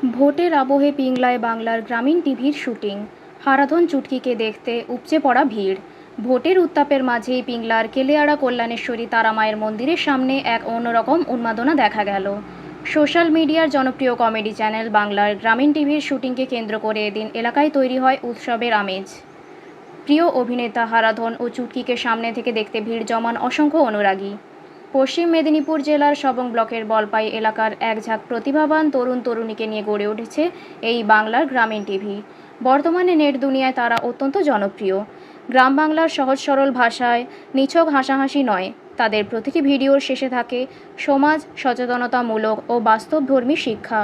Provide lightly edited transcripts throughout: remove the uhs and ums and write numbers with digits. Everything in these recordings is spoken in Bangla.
ভোটের আবহে পিংলায় বাংলার গ্রামীণ টিভির শুটিং। হারাধন চুটকিকে দেখতে উপচে পড়া ভিড়। ভোটের উত্তাপের মাঝেই পিংলার কেলেয়াড়া কল্যাণেশ্বরী তারামায়ের মন্দিরের সামনে এক অন্যরকম উন্মাদনা দেখা গেল। সোশ্যাল মিডিয়ার জনপ্রিয় কমেডি চ্যানেল বাংলার গ্রামীণ টিভির শুটিংকে কেন্দ্র করে এদিন এলাকায় তৈরি হয় উৎসবের আমেজ। প্রিয় অভিনেতা হারাধন ও চুটকিকে সামনে থেকে দেখতে ভিড় জমান অসংখ্য অনুরাগী। পশ্চিম মেদিনীপুর জেলার সবং ব্লকের বলপাই এলাকার এক ঝাঁক প্রতিভাবান তরুণ তরুণীকে নিয়ে গড়ে উঠেছে এই বাংলার গ্রামীণ টিভি। বর্তমানে নেট দুনিয়ায় তারা অত্যন্ত জনপ্রিয়। গ্রাম বাংলার সহজ সরল ভাষায় নিছক হাসাহাসি নয়, তাদের প্রতিটি ভিডিওর শেষে থাকে সমাজ সচেতনতামূলক ও বাস্তবধর্মী শিক্ষা।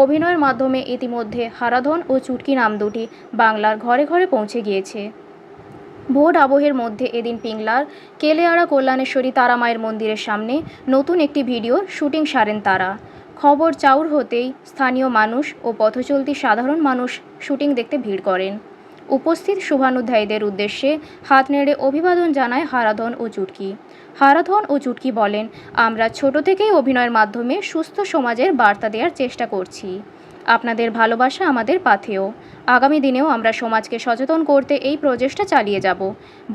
অভিনয়ের মাধ্যমে ইতিমধ্যে হারাধন ও চুটকি নাম দুটি বাংলার ঘরে ঘরে পৌঁছে গিয়েছে। ভোট আবহের মধ্যে এদিন পিংলার কেলেয়াড়া কল্যাণেশ্বরী তারামায়ের মন্দিরের সামনে নতুন একটি ভিডিও শুটিং সারেন তারা। খবর চাউর হতেই স্থানীয় মানুষ ও পথচলতি সাধারণ মানুষ শুটিং দেখতে ভিড় করেন। উপস্থিত শুভানুধ্যায়ীদের উদ্দেশ্যে হাত নেড়ে অভিবাদন জানায় হারাধন ও চুটকি। হারাধন ও চুটকি বলেন, আমরা ছোট থেকেই অভিনয়ের মাধ্যমে সুস্থ সমাজের বার্তা দেওয়ার চেষ্টা করছি। আপনাদের ভালোবাসা আমাদের পাথেয়। আগামী দিনেও আমরা সমাজকে সচেতন করতে এই প্রচেষ্টা চালিয়ে যাব।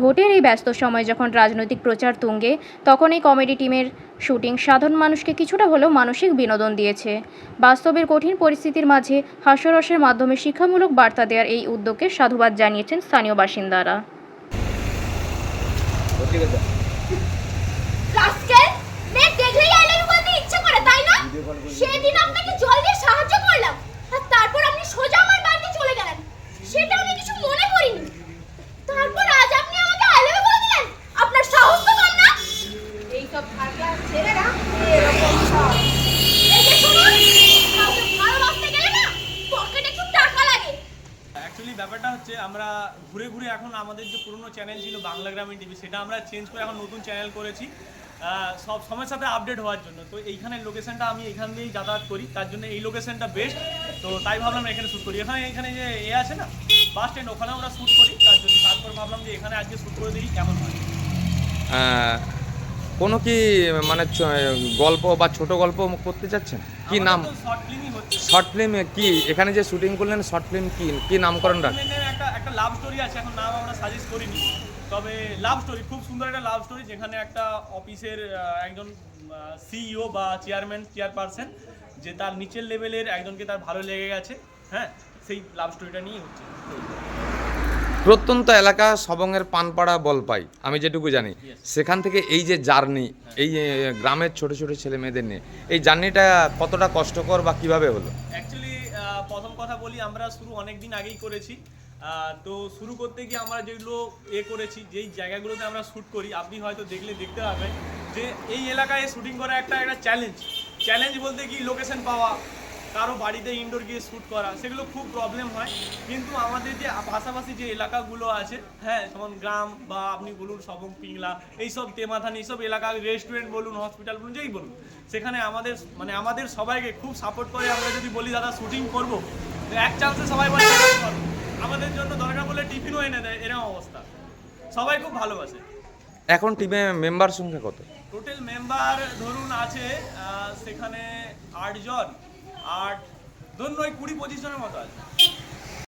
ভোটের এই ব্যস্ত সময় যখন রাজনৈতিক প্রচার তুঙ্গে, তখন এই কমেডি টিমের শুটিং সাধারণ মানুষকে কিছুটা হলেও মানসিক বিনোদন দিয়েছে। বাস্তবের কঠিন পরিস্থিতির মাঝে হাস্যরসের মাধ্যমে শিক্ষামূলক বার্তা দেওয়ার এই উদ্যোগকে সাধুবাদ জানিয়েছেন স্থানীয় বাসিন্দারা। সেদিন আপনাকে জল দিয়ে সাহায্য করলাম আর তারপর আপনি সোজা আমার বাড়িতে চলে গেলেন, সেটা আমি কিছু মনে করিনি। তারপর আজ আপনি আমাকে আই লাভ ইউ বলে দিলেন। আপনার সাহস তো কম না। এই সব থার্ড ক্লাস ছেলেরা এরকম সব। এই যে শুনুন, কাউকে ভালোবাসতে গেলে না পকেটে একটু টাকা লাগে। অ্যাকচুয়ালি ব্যাপারটা হচ্ছে আমরা ঘুরে ঘুরে এখন আমাদের যে পুরনো চ্যানেল ছিল বাংলা গ্রামীণ টিভি, সেটা আমরা চেঞ্জ করে এখন নতুন চ্যানেল করেছি সব সময়ের সাথে আপডেট হওয়ার জন্য। তো এইখানের লোকেশনটা আমি এখান দিয়েই যাতায়াত করি, তার জন্য এই লোকেশনটা বেস্ট। তো তাই ভাবলাম এখানে শ্যুট করি। এখানে যে আছে না বাস স্ট্যান্ড, ওখানে আমরা শ্যুট করি তার জন্য। তারপর ভাবলাম যে এখানে আজকে শ্যুট করে দিই, কেমন হয়। কোনো কি মানে গল্প বা ছোট গল্প করতে চাচ্ছেন? কি নাম? শর্ট ফিল্মই হচ্ছে। শর্ট ফিল্ম কি এখানে যে শুটিং করলেন, শর্ট ফিল্ম কি নামকরণ রাখ? একটা লাভ স্টোরি আছে, এখন নাম আমরা সাজেস্ট করিনি, তবে লাভ স্টোরি খুব সুন্দর একটা লাভ স্টোরি, যেখানে একটা অফিসের একজন সিইও বা চেয়ারপারসন, যে তার নিচের লেভেলের একজনকে তার ভালো লেগে গেছে। হ্যাঁ, সেই লাভ স্টোরিটা নিয়েই হচ্ছে। প্রত্যন্ত এলাকা সবংয়ের পানপাড়া বলপাই, আমি যেটুকু জানি, সেখান থেকে এই যে জার্নি, এই গ্রামের ছোট ছোট ছেলে মেয়েদের নিয়ে এই জার্নিটা কতটা কষ্টকর বা কিভাবে হলো? অ্যাকচুয়ালি প্রথম কথা বলি, আমরা শুরু অনেক দিন আগেই করেছি। তো শুরু করতে গিয়ে আমরা যেগুলো করেছি, যেই জায়গাগুলোতে আমরা শ্যুট করি, আপনি হয়তো দেখতে পাবেন যে এই এলাকায় শ্যুটিং করা একটা চ্যালেঞ্জ বলতে কি লোকেশন পাওয়া, কারো বাড়িতে ইনডোর গিয়ে শ্যুট করা, সেগুলো খুব প্রবলেম হয়। কিন্তু আমাদের যে পাশাপাশি যে এলাকাগুলো আছে, হ্যাঁ, যেমন গ্রাম বা আপনি বলুন সবং পিংলা, এইসব তেমাথান, এইসব এলাকা, রেস্টুরেন্ট বলুন, হসপিটাল বলুন, যেই বলুন, সেখানে আমাদের সবাইকে খুব সাপোর্ট করে। আমরা যদি বলি দাদা শুটিং করবো, এক চান্সে সবাই বলে আমাদের জন্য দরকার বলে টিফিনও এনে দেয়, এরকম অবস্থা। সবাই খুব ভালোবাসে। এখন টিমে মেম্বার সংখ্যা কত? টোটাল মেম্বার ধরুন আছে সেখানে 8 জন, ধরুন ওই 20-25 জনের মতো আছে।